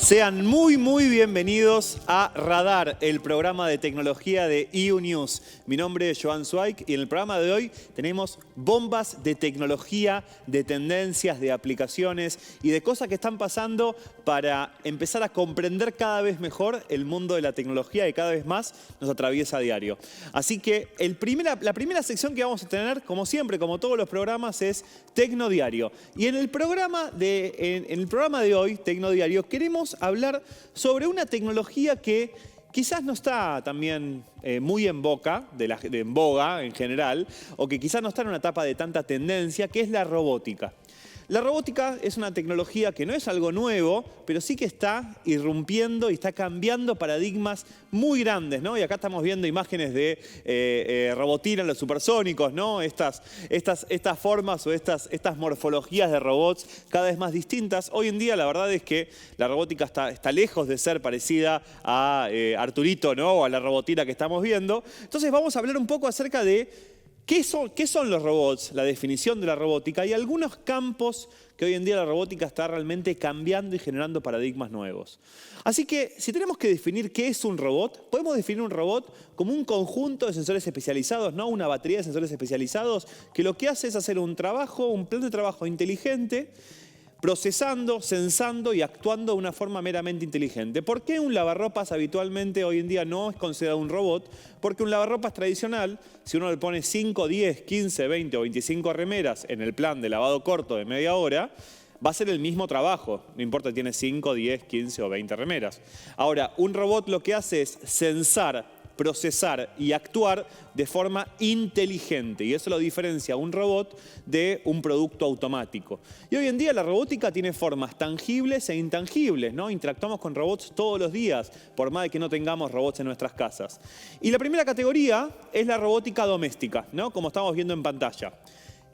Sean muy bienvenidos a Radar, el programa de tecnología de EU News. Mi nombre es Joan Zweig y en el programa de hoy tenemos bombas de tecnología, de tendencias, de aplicaciones y de cosas que están pasando para empezar a comprender cada vez mejor el mundo de la tecnología que cada vez más nos atraviesa a diario. Así que la primera sección que vamos a tener, como siempre, como todos los programas, es Tecnodiario. Y en el programa de hoy, Tecnodiario, queremos hablar sobre una tecnología que quizás no está también muy en boga en general, o que quizás no está en una etapa de tanta tendencia, que es la robótica. La robótica es una tecnología que no es algo nuevo, pero sí que está irrumpiendo y está cambiando paradigmas muy grandes, ¿no? Y acá estamos viendo imágenes de robotina en los supersónicos, ¿no? Estas formas o estas morfologías de robots cada vez más distintas. Hoy en día la verdad es que la robótica está lejos de ser parecida a Arturito, ¿no? O a la robotina que estamos viendo. Entonces vamos a hablar un poco acerca de ¿qué son los robots? La definición de la robótica y algunos campos que hoy en día la robótica está realmente cambiando y generando paradigmas nuevos. Así que si tenemos que definir qué es un robot, podemos definir un robot como un conjunto de sensores especializados, ¿no? Una batería de sensores especializados que lo que hace es hacer un plan de trabajo inteligente, procesando, sensando y actuando de una forma meramente inteligente. ¿Por qué un lavarropas habitualmente hoy en día no es considerado un robot? Porque un lavarropas tradicional, si uno le pone 5, 10, 15, 20 o 25 remeras en el plan de lavado corto de media hora, va a ser el mismo trabajo, no importa si tiene 5, 10, 15 o 20 remeras. Ahora, un robot lo que hace es sensar, procesar y actuar de forma inteligente. Y eso lo diferencia a un robot de un producto automático. Y hoy en día la robótica tiene formas tangibles e intangibles, ¿no? Interactuamos con robots todos los días, por más de que no tengamos robots en nuestras casas. Y la primera categoría es la robótica doméstica, ¿no? Como estamos viendo en pantalla.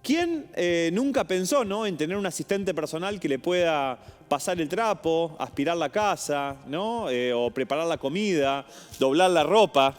¿Quién nunca pensó, ¿no?, en tener un asistente personal que le pueda pasar el trapo, aspirar la casa, ¿no? O preparar la comida, doblar la ropa?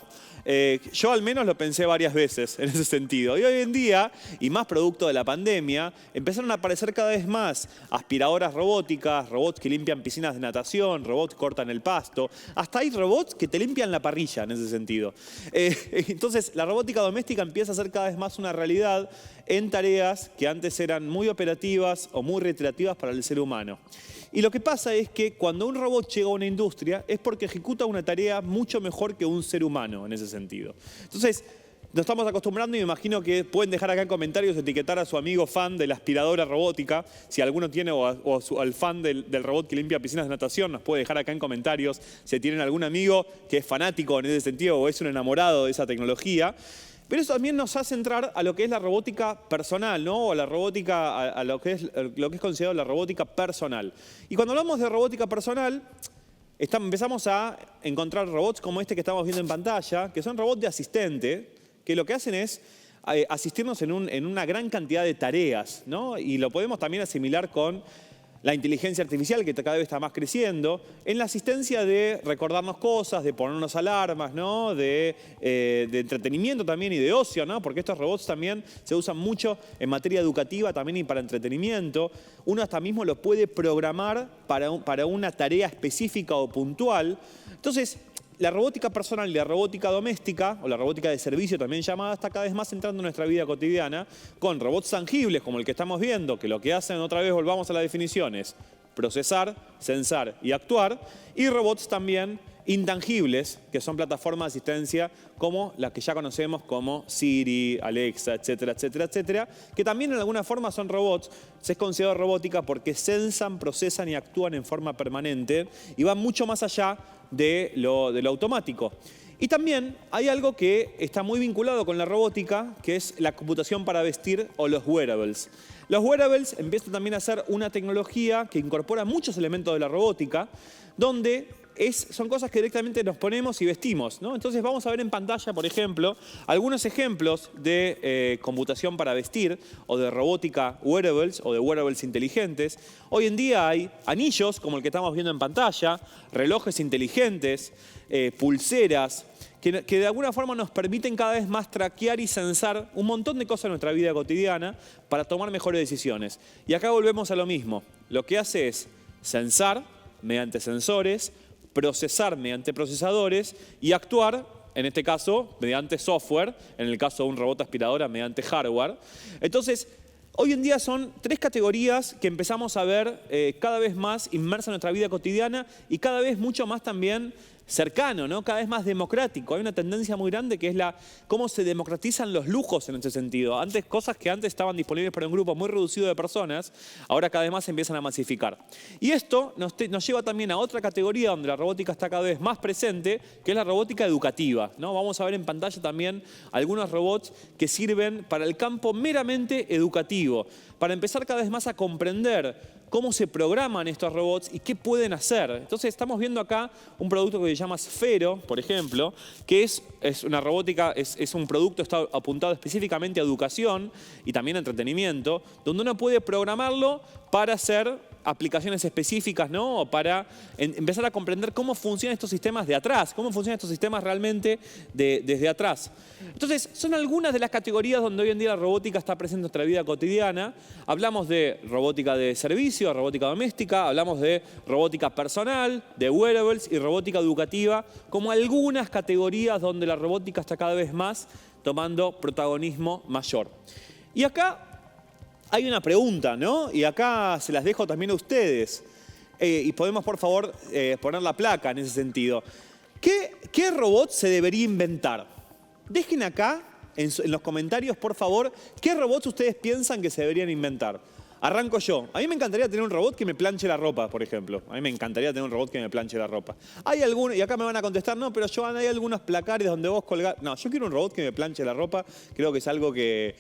Yo al menos lo pensé varias veces en ese sentido. Y hoy en día, y más producto de la pandemia, empezaron a aparecer cada vez más aspiradoras robóticas, robots que limpian piscinas de natación, robots que cortan el pasto. Hasta hay robots que te limpian la parrilla en ese sentido. Entonces, la robótica doméstica empieza a ser cada vez más una realidad en tareas que antes eran muy operativas o muy reiterativas para el ser humano. Y lo que pasa es que cuando un robot llega a una industria es porque ejecuta una tarea mucho mejor que un ser humano en ese sentido. Entonces, nos estamos acostumbrando y me imagino que pueden dejar acá en comentarios etiquetar a su amigo fan de la aspiradora robótica, si alguno tiene, o al fan del robot que limpia piscinas de natación, nos puede dejar acá en comentarios si tienen algún amigo que es fanático en ese sentido o es un enamorado de esa tecnología. Pero eso también nos hace entrar a lo que es la robótica personal, ¿no? O a la robótica, a lo que es considerado la robótica personal. Y cuando hablamos de robótica personal, empezamos a encontrar robots como este que estamos viendo en pantalla, que son robots de asistente, que lo que hacen es asistirnos en una gran cantidad de tareas, ¿no? Y lo podemos también asimilar con la inteligencia artificial, que cada vez está más creciendo, en la asistencia de recordarnos cosas, de ponernos alarmas, ¿no? De entretenimiento también y de ocio, ¿no? Porque estos robots también se usan mucho en materia educativa también y para entretenimiento. Uno hasta mismo los puede programar para una tarea específica o puntual. Entonces, la robótica personal y la robótica doméstica, o la robótica de servicio también llamada, está cada vez más entrando en nuestra vida cotidiana con robots tangibles como el que estamos viendo, que lo que hacen, otra vez volvamos a las definiciones, procesar, sensar y actuar, y robots también intangibles, que son plataformas de asistencia como las que ya conocemos como Siri, Alexa, etcétera, etcétera, etcétera, que también en alguna forma son robots. Se es considerado robótica porque sensan, procesan y actúan en forma permanente y van mucho más allá de lo automático. Y también hay algo que está muy vinculado con la robótica, que es la computación para vestir o los wearables. Los wearables empiezan también a ser una tecnología que incorpora muchos elementos de la robótica, donde son cosas que directamente nos ponemos y vestimos, ¿no? Entonces vamos a ver en pantalla, por ejemplo, algunos ejemplos de computación para vestir o de robótica wearables o de wearables inteligentes. Hoy en día hay anillos, como el que estamos viendo en pantalla, relojes inteligentes, pulseras, que de alguna forma nos permiten cada vez más traquear y sensar un montón de cosas en nuestra vida cotidiana para tomar mejores decisiones. Y acá volvemos a lo mismo. Lo que hace es sensar, mediante sensores, procesar mediante procesadores y actuar, en este caso, mediante software, en el caso de un robot aspiradora, mediante hardware. Entonces, hoy en día son 3 categorías que empezamos a ver cada vez más inmersas en nuestra vida cotidiana y cada vez mucho más también cercano, ¿no? Cada vez más democrático. Hay una tendencia muy grande que es cómo se democratizan los lujos en ese sentido. Antes, cosas que antes estaban disponibles para un grupo muy reducido de personas, ahora cada vez más se empiezan a masificar. Y esto nos lleva también a otra categoría donde la robótica está cada vez más presente, que es la robótica educativa, ¿no? Vamos a ver en pantalla también algunos robots que sirven para el campo meramente educativo, para empezar cada vez más a comprender cómo se programan estos robots y qué pueden hacer. Entonces estamos viendo acá un producto que se llama Sphero, por ejemplo, que es una robótica, es un producto que está apuntado específicamente a educación y también a entretenimiento, donde uno puede programarlo para hacer aplicaciones específicas, ¿no? O para empezar a comprender cómo funcionan estos sistemas de atrás, cómo funcionan estos sistemas realmente desde atrás. Entonces, son algunas de las categorías donde hoy en día la robótica está presente en nuestra vida cotidiana. Hablamos de robótica de servicio, robótica doméstica, hablamos de robótica personal, de wearables y robótica educativa, como algunas categorías donde la robótica está cada vez más tomando protagonismo mayor. Y acá hay una pregunta, ¿no? Y acá se las dejo también a ustedes. Y podemos, por favor, poner la placa en ese sentido. ¿Qué robot se debería inventar? Dejen acá, en los comentarios, por favor, qué robots ustedes piensan que se deberían inventar. Arranco yo. A mí me encantaría tener un robot que me planche la ropa, por ejemplo. A mí me encantaría tener un robot que me planche la ropa. Hay algunos, y acá me van a contestar, no, pero Joan, hay algunos placares donde vos colgás. No, yo quiero un robot que me planche la ropa. Creo que es algo que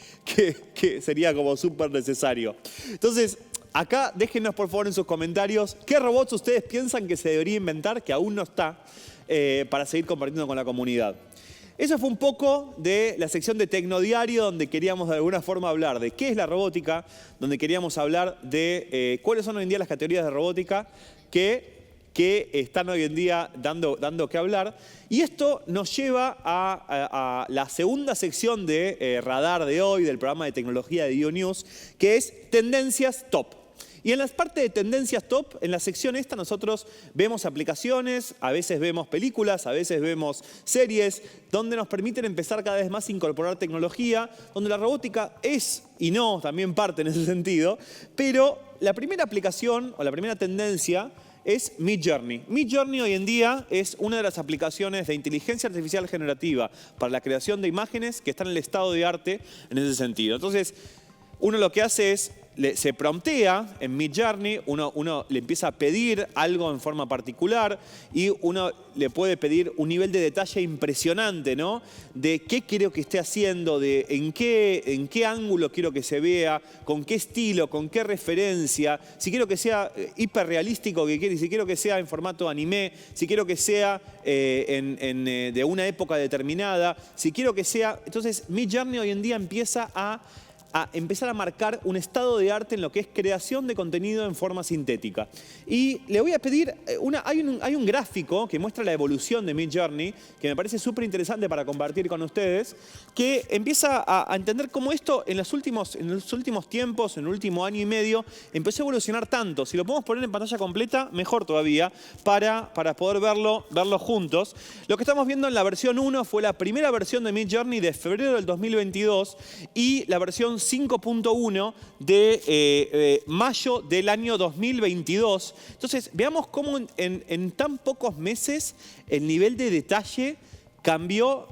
sería como súper necesario. Entonces, acá déjenos por favor en sus comentarios qué robots ustedes piensan que se debería inventar, que aún no está, para seguir compartiendo con la comunidad. Eso fue un poco de la sección de Tecnodiario, donde queríamos de alguna forma hablar de qué es la robótica, donde queríamos hablar de cuáles son hoy en día las categorías de robótica que están hoy en día dando que hablar. Y esto nos lleva a la segunda sección de Radar de hoy, del programa de tecnología de IO News, que es Tendencias Top. Y en la parte de tendencias top, en la sección esta, nosotros vemos aplicaciones, a veces vemos películas, a veces vemos series, donde nos permiten empezar cada vez más a incorporar tecnología, donde la robótica es y no también parte en ese sentido, pero la primera aplicación o la primera tendencia es Midjourney. Midjourney hoy en día es una de las aplicaciones de inteligencia artificial generativa para la creación de imágenes que están en el estado de arte en ese sentido. Entonces, uno lo que hace es se promptea en Midjourney, uno le empieza a pedir algo en forma particular y uno le puede pedir un nivel de detalle impresionante, ¿no? De qué quiero que esté haciendo, de en qué ángulo quiero que se vea, con qué estilo, con qué referencia, si quiero que sea hiperrealístico, si quiero que sea en formato anime, si quiero que sea de una época determinada, si quiero que sea... Entonces, Midjourney hoy en día empieza a empezar a marcar un estado de arte en lo que es creación de contenido en forma sintética. Y le voy a pedir, hay un gráfico que muestra la evolución de Midjourney, que me parece súper interesante para compartir con ustedes, que empieza a entender cómo esto en los últimos tiempos, en el último año y medio, empezó a evolucionar tanto. Si lo podemos poner en pantalla completa, mejor todavía, para poder verlo juntos. Lo que estamos viendo en la versión 1 fue la primera versión de Midjourney de febrero del 2022 y la versión 5.1 de mayo del año 2022. Entonces, veamos cómo en tan pocos meses el nivel de detalle cambió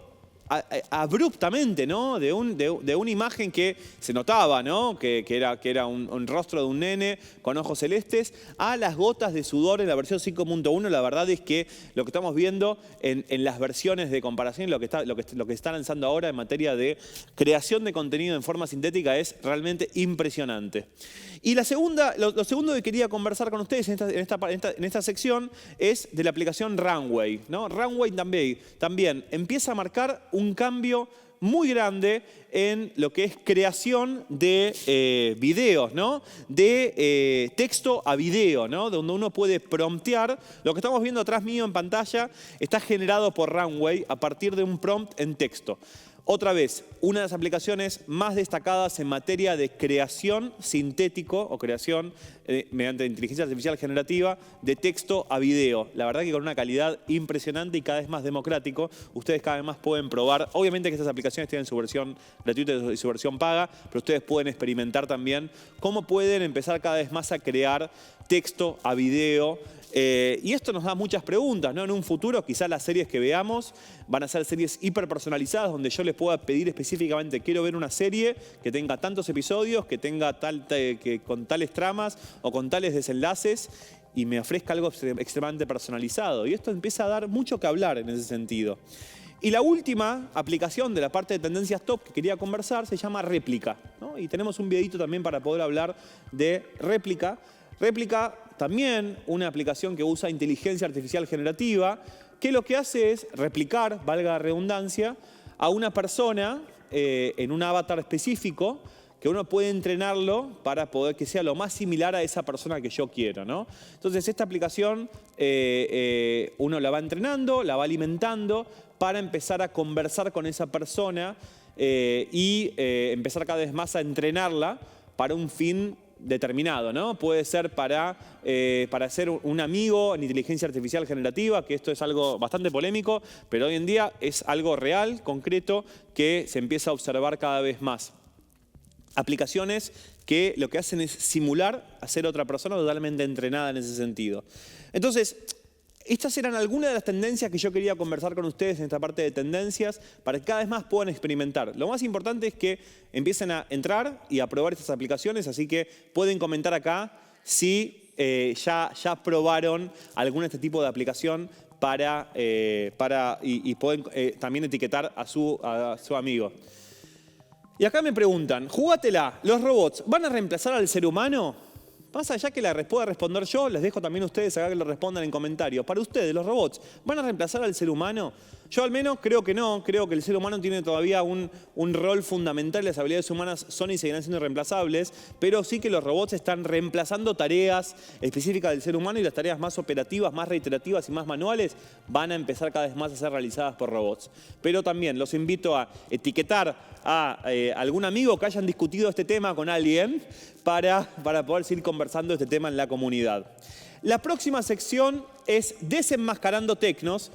abruptamente, ¿no? De una imagen que se notaba, ¿no? Que era un rostro de un nene con ojos celestes, a las gotas de sudor en la versión 5.1. La verdad es que lo que estamos viendo en las versiones de comparación, lo que está lanzando ahora en materia de creación de contenido en forma sintética es realmente impresionante. Y lo segundo que quería conversar con ustedes en esta sección es de la aplicación Runway, ¿no? Runway también empieza a marcar un cambio muy grande en lo que es creación de videos, ¿no? De texto a video, ¿no? Donde uno puede promptear. Lo que estamos viendo atrás mío en pantalla está generado por Runway a partir de un prompt en texto. Otra vez, una de las aplicaciones más destacadas en materia de creación sintético o creación mediante inteligencia artificial generativa de texto a video. La verdad que con una calidad impresionante y cada vez más democrático. Ustedes cada vez más pueden probar. Obviamente que estas aplicaciones tienen su versión gratuita y su versión paga, pero ustedes pueden experimentar también cómo pueden empezar cada vez más a crear texto a video. Y esto nos da muchas preguntas, ¿no? En un futuro quizás las series que veamos van a ser series hiperpersonalizadas donde yo les pueda pedir específicamente, quiero ver una serie que tenga tantos episodios, que tenga con tales tramas o con tales desenlaces y me ofrezca algo extremadamente personalizado. Y esto empieza a dar mucho que hablar en ese sentido. Y la última aplicación de la parte de tendencias top que quería conversar se llama Réplica, ¿no? Y tenemos un videito también para poder hablar de Réplica. Réplica, también una aplicación que usa inteligencia artificial generativa, que lo que hace es replicar, valga la redundancia, a una persona en un avatar específico, que uno puede entrenarlo para poder que sea lo más similar a esa persona que yo quiero, ¿no? Entonces, esta aplicación uno la va entrenando, la va alimentando para empezar a conversar con esa persona y empezar cada vez más a entrenarla para un fin determinado, ¿no? Puede ser para ser un amigo en inteligencia artificial generativa, que esto es algo bastante polémico, pero hoy en día es algo real, concreto, que se empieza a observar cada vez más. Aplicaciones que lo que hacen es simular a ser otra persona totalmente entrenada en ese sentido. Entonces, estas eran algunas de las tendencias que yo quería conversar con ustedes en esta parte de tendencias para que cada vez más puedan experimentar. Lo más importante es que empiecen a entrar y a probar estas aplicaciones, así que pueden comentar acá si ya probaron algún de este tipo de aplicación y pueden también etiquetar a su amigo. Y acá me preguntan, jugátela, ¿los robots van a reemplazar al ser humano? Más allá que la pueda responder yo, les dejo también a ustedes acá que lo respondan en comentarios. Para ustedes, ¿los robots van a reemplazar al ser humano? Yo al menos creo que no. Creo que el ser humano tiene todavía un rol fundamental. Las habilidades humanas son y seguirán siendo irreemplazables, pero sí que los robots están reemplazando tareas específicas del ser humano y las tareas más operativas, más reiterativas y más manuales van a empezar cada vez más a ser realizadas por robots. Pero también los invito a etiquetar a algún amigo que hayan discutido este tema con alguien para poder seguir conversando este tema en la comunidad. La próxima sección es Desenmascarando Tecnos.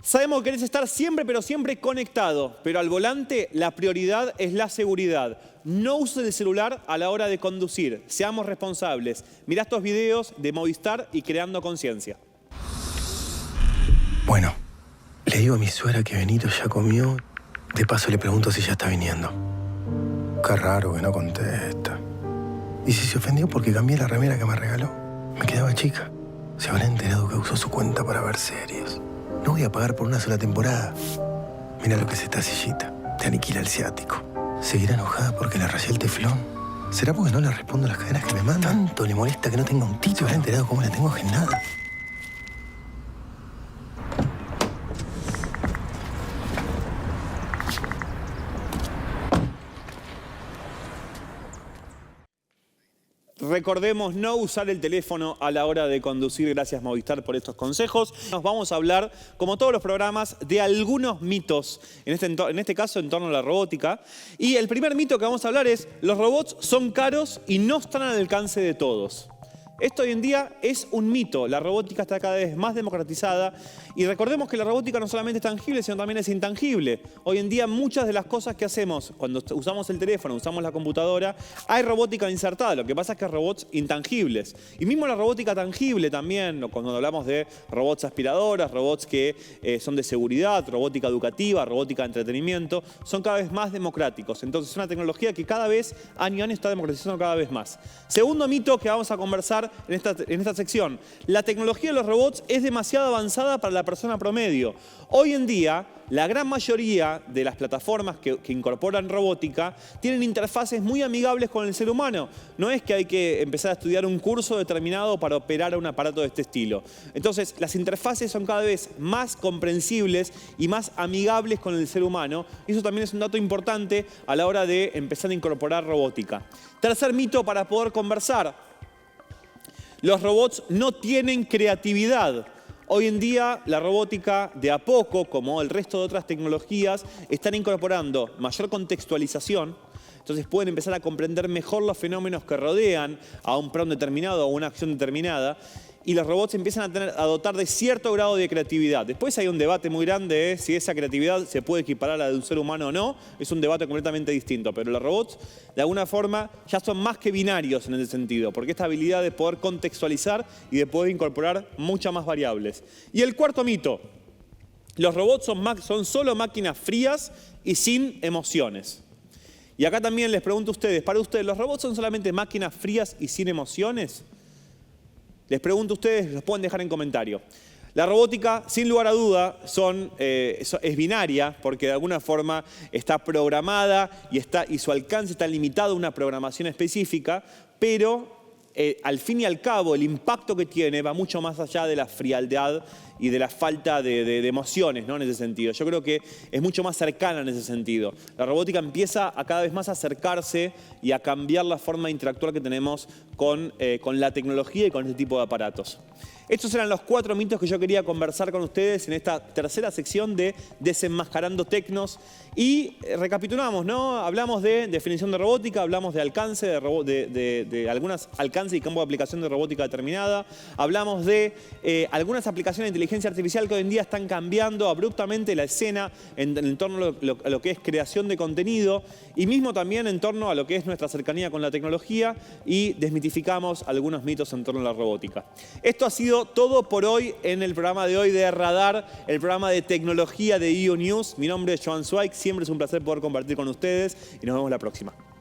Sabemos que querés estar siempre, pero siempre conectado, pero al volante la prioridad es la seguridad. No uses el celular a la hora de conducir. Seamos responsables. Mirá estos videos de Movistar y Creando Conciencia. Bueno, le digo a mi suegra que Benito ya comió. De paso le pregunto si ya está viniendo. Qué raro que no contesta. ¿Y si se ofendió porque cambié la remera que me regaló? Me quedaba chica. Se habrá enterado que usó su cuenta para ver series. No voy a pagar por una sola temporada. Mira lo que es esta sillita. Te aniquila el ciático. ¿Seguirá enojada porque le rayé el teflón? ¿Será porque no le respondo las cadenas que me mandan? Tanto le molesta que no tenga un título. ¿Se habrá enterado cómo la tengo agendada? Recordemos no usar el teléfono a la hora de conducir. Gracias Movistar por estos consejos. Nos vamos a hablar, como todos los programas, de algunos mitos, en este caso en torno a la robótica. Y el primer mito que vamos a hablar es: los robots son caros y no están al alcance de todos. Esto hoy en día es un mito. La robótica está cada vez más democratizada y recordemos que la robótica no solamente es tangible, sino también es intangible. Hoy en día muchas de las cosas que hacemos cuando usamos el teléfono, usamos la computadora, hay robótica insertada. Lo que pasa es que hay robots intangibles. Y mismo la robótica tangible también, cuando hablamos de robots aspiradoras, robots que son de seguridad, robótica educativa, robótica de entretenimiento, son cada vez más democráticos. Entonces es una tecnología que cada vez, año a año, está democratizando cada vez más. Segundo mito que vamos a conversar en esta sección: la tecnología de los robots es demasiado avanzada para la persona promedio. Hoy en día, la gran mayoría de las plataformas que incorporan robótica tienen interfaces muy amigables con el ser humano. No es que hay que empezar a estudiar un curso determinado para operar un aparato de este estilo. Entonces, las interfaces son cada vez más comprensibles y más amigables con el ser humano. Y eso también es un dato importante a la hora de empezar a incorporar robótica. Tercer mito para poder conversar: los robots no tienen creatividad. Hoy en día la robótica de a poco, como el resto de otras tecnologías, están incorporando mayor contextualización. Entonces pueden empezar a comprender mejor los fenómenos que rodean a un plan determinado o una acción determinada. Y los robots empiezan a dotar de cierto grado de creatividad. Después hay un debate muy grande de si esa creatividad se puede equiparar a la de un ser humano o no. Es un debate completamente distinto. Pero los robots, de alguna forma, ya son más que binarios en ese sentido. Porque esta habilidad de poder contextualizar y de poder incorporar muchas más variables. Y el cuarto mito. Los robots son solo máquinas frías y sin emociones. Y acá también les pregunto a ustedes, para ustedes, ¿los robots son solamente máquinas frías y sin emociones? Les pregunto a ustedes, los pueden dejar en comentario. La robótica, sin lugar a duda, es binaria, porque de alguna forma está programada y su alcance está limitado a una programación específica, pero al fin y al cabo el impacto que tiene va mucho más allá de la frialdad y de la falta de emociones, ¿no? En ese sentido. Yo creo que es mucho más cercana en ese sentido. La robótica empieza a cada vez más acercarse y a cambiar la forma de interactuar que tenemos con la tecnología y con este tipo de aparatos. Estos eran los 4 mitos que yo quería conversar con ustedes en esta tercera sección de Desenmascarando Tecnos. Y recapitulamos, ¿no? Hablamos de definición de robótica, hablamos de alcance, de algunos alcances y campo de aplicación de robótica determinada. Hablamos de algunas aplicaciones de inteligencia artificial que hoy en día están cambiando abruptamente la escena en torno a lo que es creación de contenido y mismo también en torno a lo que es nuestra cercanía con la tecnología, y desmitificamos algunos mitos en torno a la robótica. Esto ha sido todo por hoy en el programa de hoy de Radar, el programa de tecnología de EU News. Mi nombre es Joan Zweig, siempre es un placer poder compartir con ustedes y nos vemos la próxima.